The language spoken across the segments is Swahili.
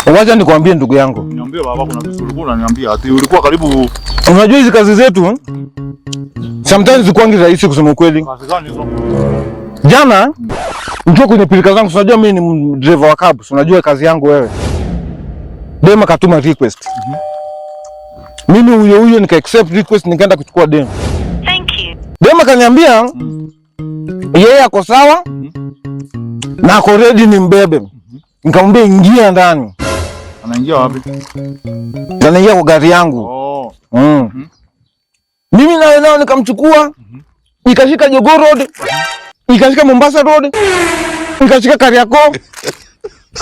Wacha nikwambie ndugu yangu. Niambie baba, kuna vitu ulikuwa unaniambia ati ulikuwa karibu. Unajua hizi kazi zetu sometimes zikuangi rahisi kusema ukweli. Kazi gani hizo? Jana nikiwa kwenye pilika zangu, unajua mimi ni driver wa cab, unajua kazi yangu wewe. Dema katuma request. Mimi huyo nika accept request, nikaenda kuchukua demo. Thank you. Dema kaniambia yeye ako sawa na ako ready ni mbebe. Nikamwambia ingia ndani. Anaingia wapi? Anaingia kwa gari yangu. Mimi nao nikamchukua, nikashika Jogoo Road, nikashika Mombasa Road, nikashika Kariakoo,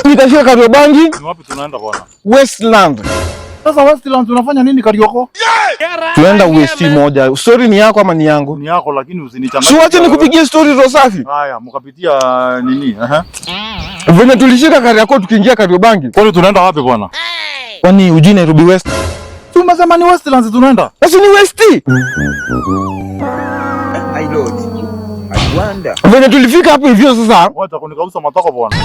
nikashika Kariobangi. Ni wapi tunaenda bwana? Westland. Sasa Westland tunafanya nini Kariakoo? Tunaenda West moja. Story ni yako ama ni yangu? Ni yako, lakini usinichanganye. Si wacha nikupigie story za safi. Haya, mkapitia nini? Vile tulishika Kariakoo tukiingia Kariobangi. Kwani tunaenda wapi bwana? Kwani uji Nairobi West? Tumesema ni Westlands tunaenda. Basi ni West. I Lord. I wonder. Vile tulifika hapo hivyo sasa. Wacha kunikausa matako bwana.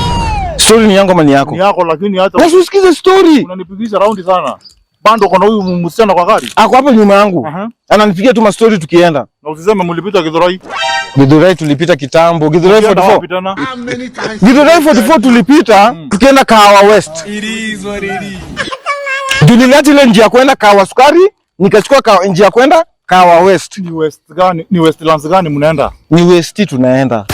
Story ni yangu ama ni yako? Ni yako, lakini hata basi usikize story. Unanipigisha raundi sana. Bando kuna huyu msichana kwa gari. Ako hapo nyuma yangu. Ananipigia tu story tukienda. Na usiseme mlipita Githurai. Githurai tulipita kitambo. Githurai 44. Githurai 44 tulipita tukienda Kahawa West. It is what it is. Niliacha ile njia kwenda Kahawa Sukari, nikachukua njia kwenda Kahawa West. Ni West gani? Ni Westlands gani mnaenda? Ni West tunaenda.